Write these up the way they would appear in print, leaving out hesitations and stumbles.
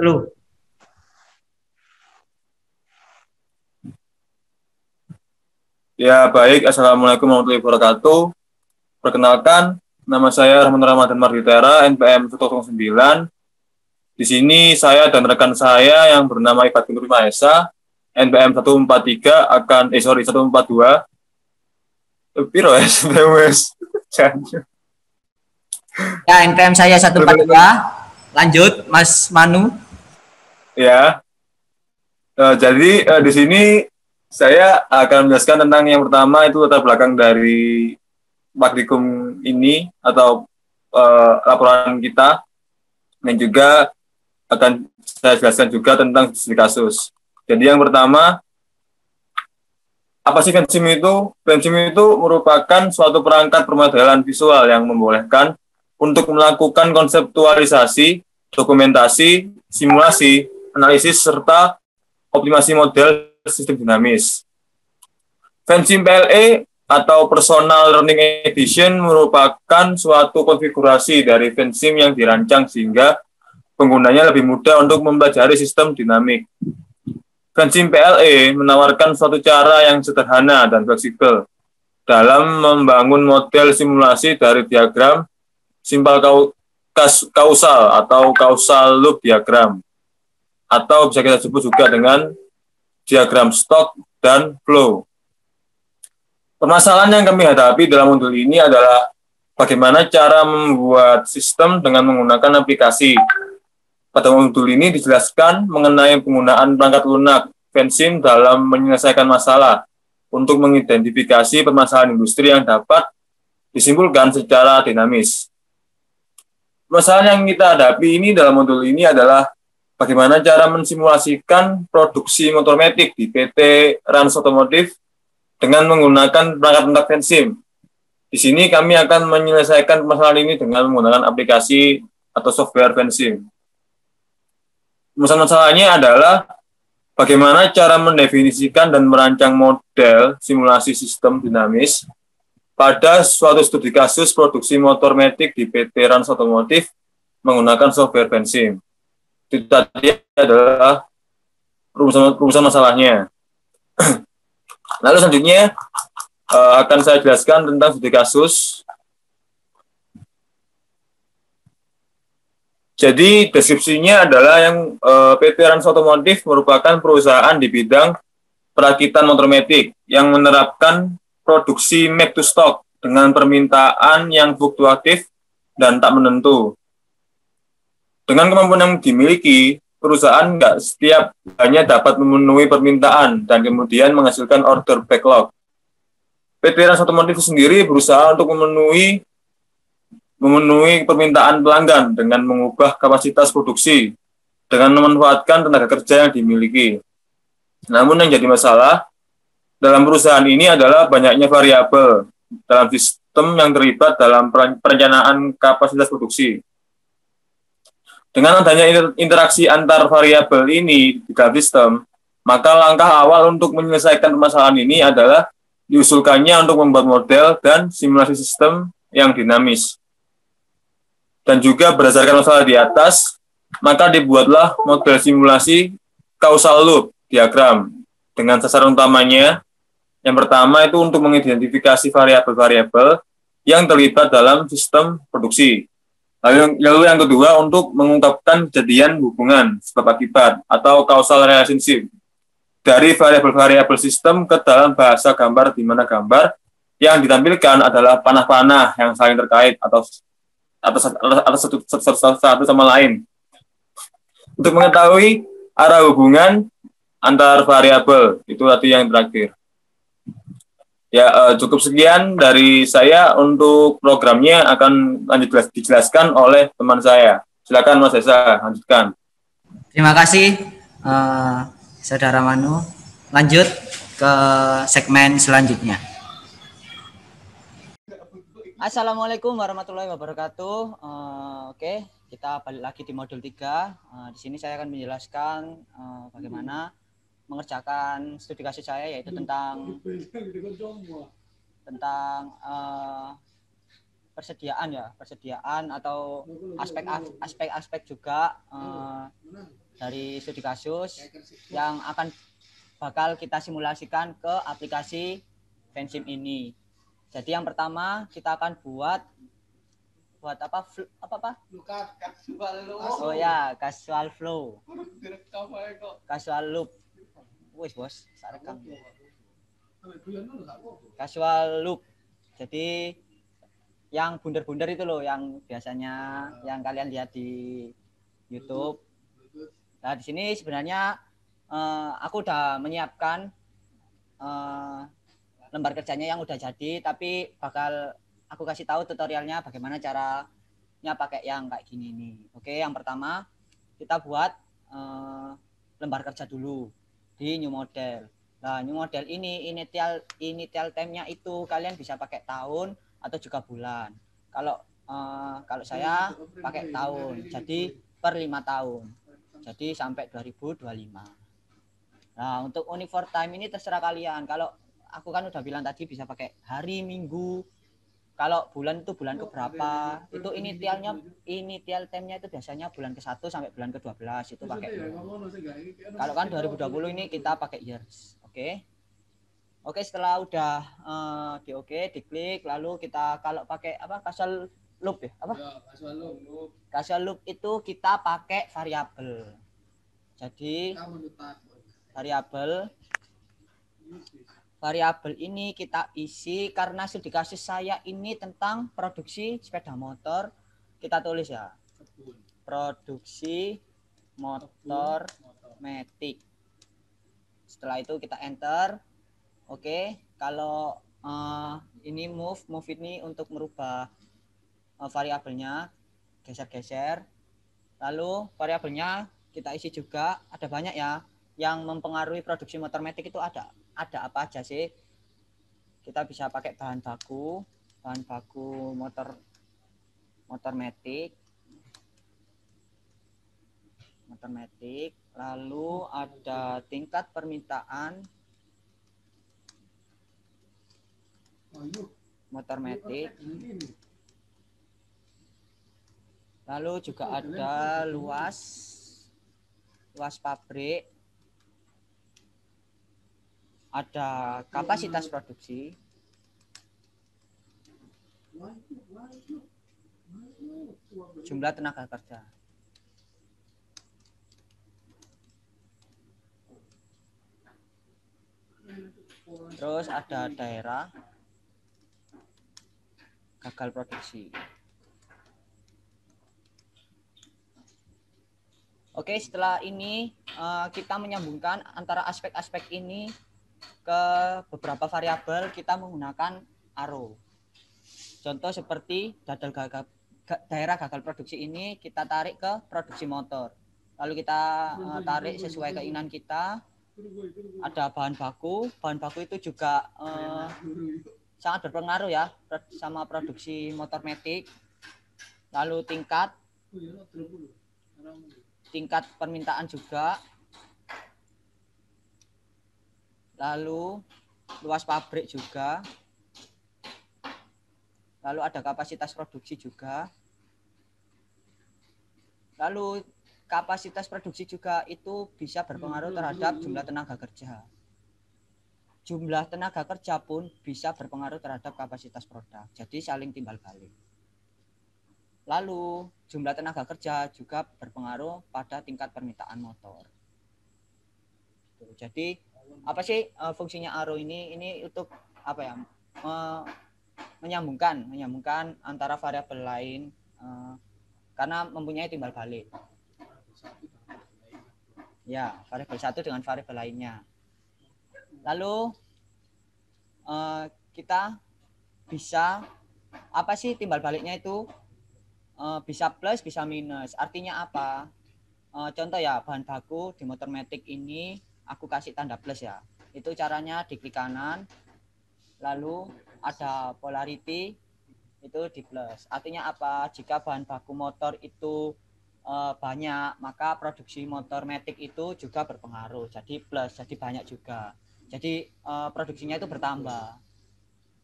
Lu. Ya, baik. Assalamualaikum warahmatullahi wabarakatuh. Perkenalkan, nama saya Rahman Ramadan Marditera, NPM 109. Di sini saya dan rekan saya yang bernama Ifatun Nurima Esa, NPM 143 akan, 142. Piro ya, Ya, NPM saya 142. Lanjut, Mas Manu. Ya, jadi di sini saya akan menjelaskan tentang yang pertama itu latar belakang dari praktikum ini atau laporan kita, dan juga akan saya jelaskan juga tentang studi kasus. Jadi yang pertama, apa sih Vensim itu? Vensim itu merupakan suatu perangkat permodalan visual yang membolehkan untuk melakukan konseptualisasi, dokumentasi, simulasi, analisis, serta optimasi model sistem dinamis. Vensim PLE atau Personal Learning Edition merupakan suatu konfigurasi dari Vensim yang dirancang sehingga penggunanya lebih mudah untuk mempelajari sistem dinamik. Vensim PLE menawarkan suatu cara yang sederhana dan fleksibel dalam membangun model simulasi dari diagram simpel kausal atau causal loop diagram, atau bisa kita sebut juga dengan diagram stok dan flow. Permasalahan yang kami hadapi dalam modul ini adalah bagaimana cara membuat sistem dengan menggunakan aplikasi. Pada modul ini dijelaskan mengenai penggunaan perangkat lunak Vensim dalam menyelesaikan masalah untuk mengidentifikasi permasalahan industri yang dapat disimpulkan secara dinamis. Permasalahan yang kita hadapi ini dalam modul ini adalah bagaimana cara mensimulasikan produksi motor metik di PT Rans Otomotif dengan menggunakan perangkat lunak Vensim. Di sini kami akan menyelesaikan permasalahan ini dengan menggunakan aplikasi atau software Vensim. Masalahnya adalah bagaimana cara mendefinisikan dan merancang model simulasi sistem dinamis pada suatu studi kasus produksi motor metik di PT Rans Otomotif menggunakan software Vensim. Itu tadi adalah rumusan masalahnya. Lalu selanjutnya akan saya jelaskan tentang studi kasus. Jadi deskripsinya adalah yang PT Rans Otomotif merupakan perusahaan di bidang perakitan motor metik yang menerapkan produksi make to stock dengan permintaan yang fluktuatif dan tak menentu. Dengan kemampuan yang dimiliki, perusahaan nggak setiap hanya dapat memenuhi permintaan dan kemudian menghasilkan order backlog. PT Rans Otomotif sendiri berusaha untuk memenuhi permintaan pelanggan dengan mengubah kapasitas produksi dengan memanfaatkan tenaga kerja yang dimiliki. Namun yang jadi masalah dalam perusahaan ini adalah banyaknya variabel dalam sistem yang terlibat dalam perencanaan kapasitas produksi. Dengan adanya interaksi antar variabel ini di dalam sistem, maka langkah awal untuk menyelesaikan permasalahan ini adalah diusulkannya untuk membuat model dan simulasi sistem yang dinamis. Dan juga berdasarkan masalah di atas, maka dibuatlah model simulasi causal loop diagram dengan sasaran utamanya. Yang pertama itu untuk mengidentifikasi variabel-variabel yang terlibat dalam sistem produksi. Lalu yang kedua untuk mengungkapkan kejadian hubungan sebab akibat atau causal relationship dari variabel-variabel sistem ke dalam bahasa gambar, di mana gambar yang ditampilkan adalah panah-panah yang saling terkait atau satu sama lain. Untuk mengetahui arah hubungan antar variabel, itu tadi yang terakhir. Ya, cukup sekian dari saya. Untuk programnya akan lanjut dijelaskan oleh teman saya. Silakan Mas Esa, lanjutkan. Terima kasih, Saudara Manu. Lanjut ke segmen selanjutnya. Assalamualaikum warahmatullahi wabarakatuh. Oke, kita balik lagi di modul 3. Di sini saya akan menjelaskan bagaimana mengerjakan studi kasus saya, yaitu tentang persediaan atau aspek-aspek juga dari studi kasus yang bakal kita simulasikan ke aplikasi Pensim ini. Jadi yang pertama kita akan buat apa? Oh ya, casual flow. Casual loop. Wis bos, sarekam. Casual loop. Jadi yang bunder-bunder itu loh, yang biasanya yang kalian lihat di YouTube. Nah di sini sebenarnya aku udah menyiapkan lembar kerjanya yang udah jadi, tapi bakal aku kasih tahu tutorialnya bagaimana caranya pakai yang kayak gini nih. Oke, yang pertama kita buat lembar kerja dulu di new model. Nah, new model ini initial time-nya itu kalian bisa pakai tahun atau juga bulan. Kalau saya pakai tahun, jadi per 5 tahun. Jadi sampai 2025. Nah, untuk uniform time ini terserah kalian. Kalau aku kan udah bilang tadi bisa pakai hari, minggu. Kalau bulan itu bulan keberapa? Itu initial time-nya itu biasanya bulan ke-1 sampai bulan ke-12 itu pakai. Kalau kan 2020 ini kita pakai years. Oke. Oke, setelah udah diklik, lalu kita kalau pakai apa? Casual loop ya? Apa? Ya, casual loop. Casual loop itu kita pakai variabel. Jadi variabel ini kita isi karena studi kasus saya ini tentang produksi sepeda motor. Kita tulis ya, produksi motor matic. Setelah itu kita enter. Oke, kalau ini move ini untuk merubah variabelnya, geser-geser. Lalu variabelnya kita isi juga, ada banyak ya yang mempengaruhi produksi motor matic. Itu ada apa aja sih? Kita bisa pakai bahan baku motor matic, lalu ada tingkat permintaan motor matic, lalu juga ada luas pabrik, ada kapasitas produksi, jumlah tenaga kerja. Terus ada daerah gagal produksi. Oke, setelah ini kita menyambungkan antara aspek-aspek ini ke beberapa variabel. Kita menggunakan arrow. Contoh seperti daerah gagal produksi ini kita tarik ke produksi motor. Lalu kita tarik sesuai keinginan kita. Ada bahan baku itu juga sangat berpengaruh ya sama produksi motor matic. Lalu tingkat permintaan juga. Lalu luas pabrik juga. Lalu ada kapasitas produksi juga. Lalu kapasitas produksi juga itu bisa berpengaruh terhadap jumlah tenaga kerja. Jumlah tenaga kerja pun bisa berpengaruh terhadap kapasitas produk. Jadi saling timbal balik. Lalu jumlah tenaga kerja juga berpengaruh pada tingkat permintaan motor. Jadi apa sih fungsinya arrow ini? Ini untuk apa ya? Menyambungkan antara variabel lain karena mempunyai timbal balik. Ya, variabel satu dengan variabel lainnya. Lalu kita bisa apa sih timbal baliknya itu? Bisa plus, bisa minus. Artinya apa? Contoh ya, bahan baku di motor matic ini aku kasih tanda plus ya. Itu caranya diklik kanan, lalu ada polarity itu di plus. Artinya apa? Jika bahan baku motor itu banyak, maka produksi motor matic itu juga berpengaruh. Jadi plus, jadi banyak juga. Jadi produksinya itu bertambah.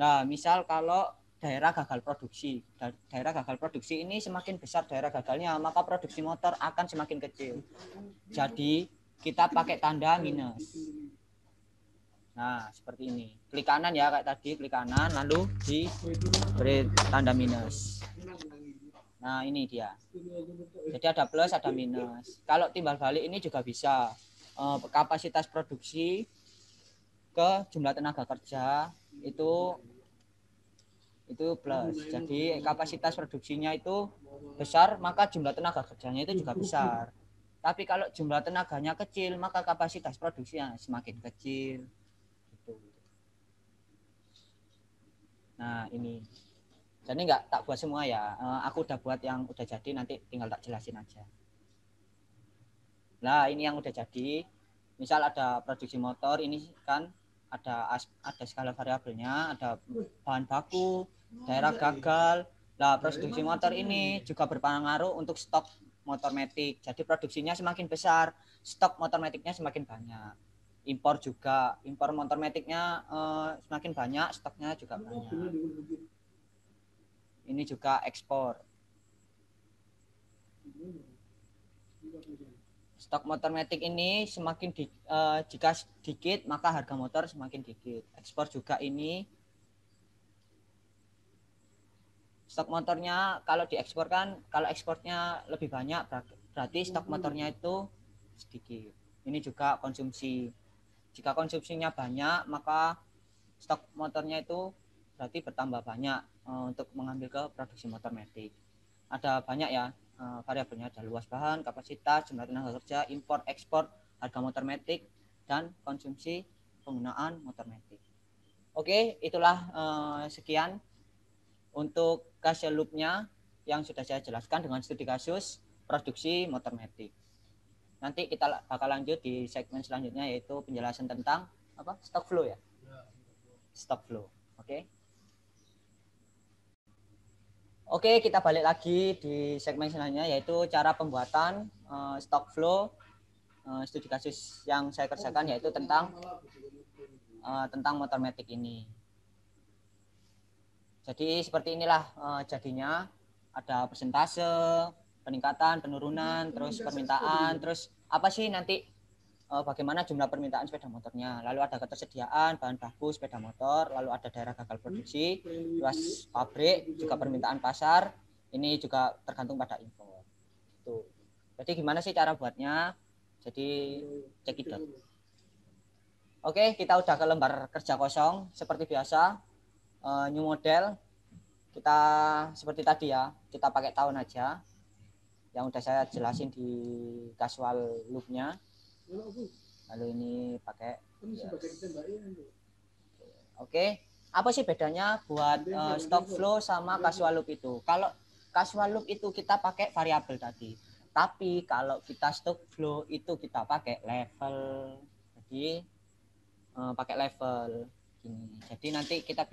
Nah, misal kalau daerah gagal produksi. Daerah gagal produksi ini semakin besar daerah gagalnya, maka produksi motor akan semakin kecil. Jadi kita pakai tanda minus. Nah, seperti ini. Klik kanan ya, kayak tadi, klik kanan, lalu diberi tanda minus. Nah, ini dia. Jadi ada plus, ada minus. Kalau timbal balik ini juga bisa. Kapasitas produksi ke jumlah tenaga kerja itu plus. Jadi kapasitas produksinya itu besar, maka jumlah tenaga kerjanya itu juga besar. Tapi kalau jumlah tenaganya kecil, maka kapasitas produksinya semakin kecil. Gitu. Nah, ini. Jadi nggak tak buat semua ya. Aku udah buat yang udah jadi, nanti tinggal tak jelasin aja. Nah, ini yang udah jadi. Misal ada produksi motor, ini kan ada skala variabelnya, ada bahan baku, daerah gagal. Nah, produksi motor ini juga berpengaruh untuk stok motor matic. Jadi produksinya semakin besar, stok motor maticnya semakin banyak. Impor juga, impor motor maticnya semakin banyak, stoknya juga banyak. Ini juga ekspor. Stok motor matic ini semakin jika sedikit, maka harga motor semakin dikit. Ekspor juga ini. Stok motornya kalau diekspor kan, kalau ekspornya lebih banyak berarti stok motornya itu sedikit. Ini juga konsumsi. Jika konsumsinya banyak, maka stok motornya itu berarti bertambah banyak untuk mengambil ke produksi motor matic. Ada banyak ya variabelnya, ada luas bahan, kapasitas, jumlah tenaga kerja, impor, ekspor, harga motor matic, dan konsumsi penggunaan motor matic. Oke, itulah sekian untuk kasus loop-nya yang sudah saya jelaskan dengan studi kasus produksi motor matic. Nanti kita bakal lanjut di segmen selanjutnya, yaitu penjelasan tentang apa? Stock flow ya. Stock flow. Oke. Oke, kita balik lagi di segmen selanjutnya, yaitu cara pembuatan stock flow. Studi kasus yang saya kerjakan yaitu tentang motor matic ini. Jadi seperti inilah jadinya, ada persentase, peningkatan, penurunan, terus permintaan, terus apa sih nanti bagaimana jumlah permintaan sepeda motornya, lalu ada ketersediaan bahan baku sepeda motor, lalu ada daerah gagal produksi, luas pabrik, juga permintaan pasar, ini juga tergantung pada impor. Tuh. Jadi gimana sih cara buatnya? Jadi cekidot. Oke, kita udah ke lembar kerja kosong seperti biasa. New model, kita seperti tadi ya, kita pakai tahun aja yang udah saya jelasin di casual loop-nya. Lalu ini pakai Oke, apa sih bedanya buat stock flow sama casual loop itu? Kalau casual loop itu kita pakai variabel tadi, tapi kalau kita stock flow itu kita pakai level. Jadi pakai level gini. Jadi nanti kita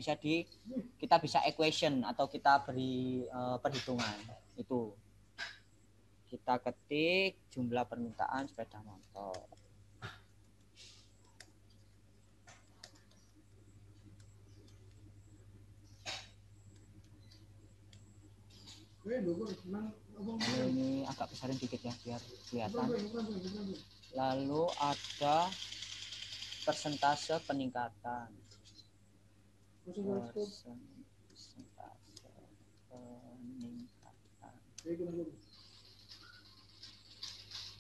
bisa equation atau kita beri perhitungan itu. Kita ketik jumlah permintaan sepeda motor. Ini agak besarin dikit ya biar kelihatan. Lalu ada persentase peningkatan.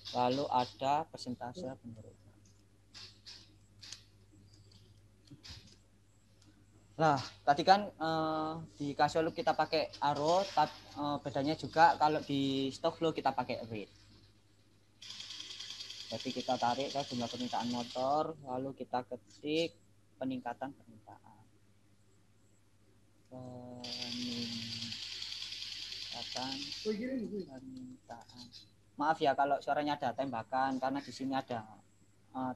Lalu ada persentase penurunan. Nah, tadi kan di casual loop kita pakai arrow, bedanya juga kalau di stock flow kita pakai rate. Jadi kita tarik ke jumlah permintaan motor, lalu kita ketik peningkatan permintaan. Permintaan. Maaf ya kalau suaranya ada tembakan, karena di sini ada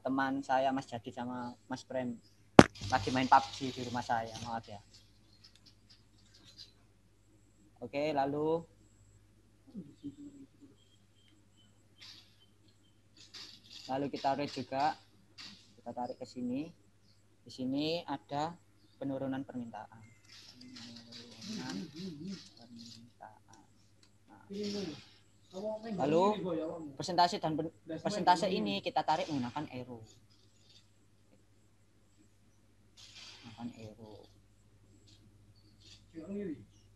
teman saya Mas Jadi sama Mas Prem lagi main PUBG di rumah saya, maaf ya. Oke, lalu kita rate juga, kita tarik ke sini. Di sini ada penurunan permintaan. dengan permintaan. Nah, lalu persentase ini kita tarik menggunakan arrow.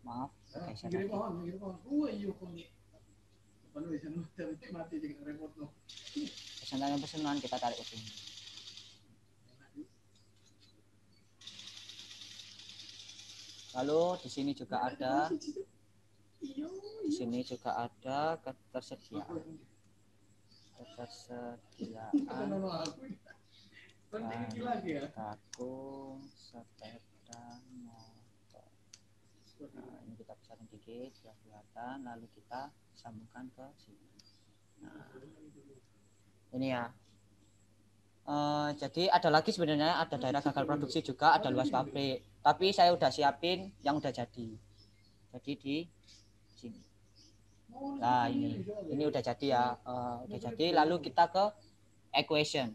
Maaf, geser lagi. Persentase pesanan kita tarik ke sini. Lalu di sini juga ada, ketersediaan baku sepeda motor. Nah, ini kita besarin dikit biar kelihatan, lalu kita sambungkan ke sini. Nah, ini ya. Jadi ada lagi sebenarnya, ada daerah gagal produksi juga, ada luas pabrik. Tapi saya udah siapin yang udah jadi. Jadi di sini. Nah, ini udah jadi ya. Udah jadi. Lalu kita ke equation.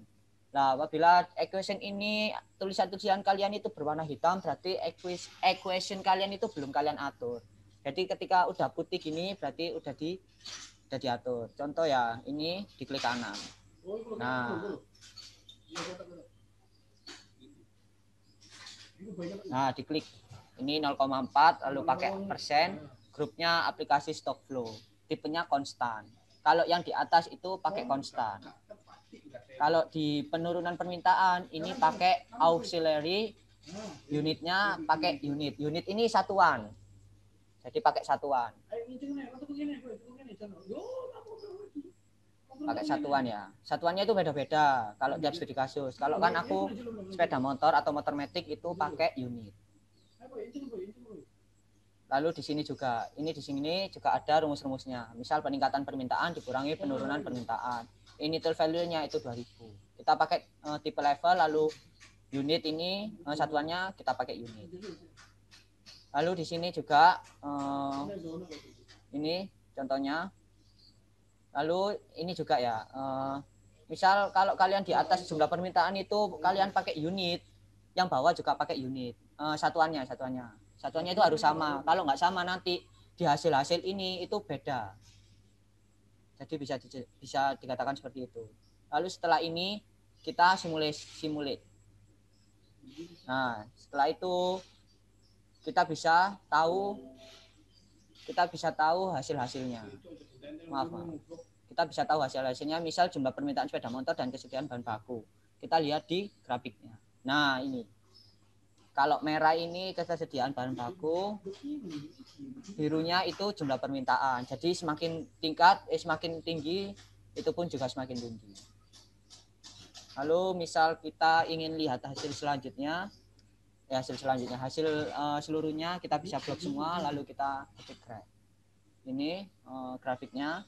Nah, apabila equation ini tulisan-tulisan kalian itu berwarna hitam, berarti equation kalian itu belum kalian atur. Jadi ketika udah putih gini, berarti udah diatur. Contoh ya, ini diklik kanan. Nah, diklik ini 0,4, lalu pakai persen, grupnya aplikasi stock flow, tipenya konstan. Kalau yang di atas itu pakai konstan. Kalau di penurunan permintaan ini pakai auxiliary, unitnya pakai unit. Unit ini satuan. Jadi pakai satuan. Pakai satuan ya. Satuannya itu beda-beda kalau tiap studi kasus. Kalau kan aku sepeda motor atau motor metik itu pakai unit. Lalu di sini juga, di sini juga ada rumus-rumusnya. Misal peningkatan permintaan dikurangi penurunan permintaan. Initial value-nya itu 2000. Kita pakai tipe level, lalu unit ini satuannya kita pakai unit. Lalu di sini juga ini contohnya. Lalu ini juga ya, misal kalau kalian di atas jumlah permintaan itu kalian pakai unit, yang bawah juga pakai unit. Satuannya itu harus sama. Kalau nggak sama nanti di hasil ini itu beda. Jadi bisa dikatakan seperti itu. Lalu setelah ini kita simulate. Nah, setelah itu kita bisa tahu hasil-hasilnya. Maaf. Kita bisa tahu hasil-hasilnya, misal jumlah permintaan sepeda motor dan kesediaan bahan baku. Kita lihat di grafiknya. Nah, ini. Kalau merah ini ketersediaan bahan baku, birunya itu jumlah permintaan. Jadi semakin tinggi, itu pun juga semakin tinggi. Lalu misal kita ingin lihat hasil selanjutnya, hasil seluruhnya kita bisa blok semua, lalu kita ketik graph. Ini grafiknya.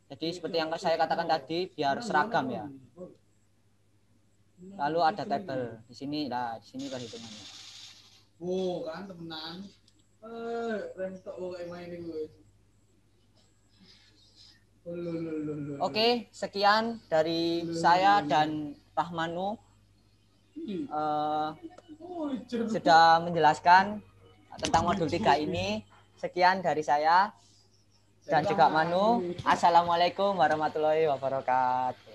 Jadi seperti yang saya katakan tadi, biar seragam ya. Lalu ada tabel di sini, di sini perhitungannya. Oh kan temenan, rem tok kayak main gue. Oke, sekian dari saya dan Rahmanu sudah menjelaskan tentang modul 3 ini. Sekian dari saya dan juga Manu. Assalamualaikum warahmatullahi wabarakatuh.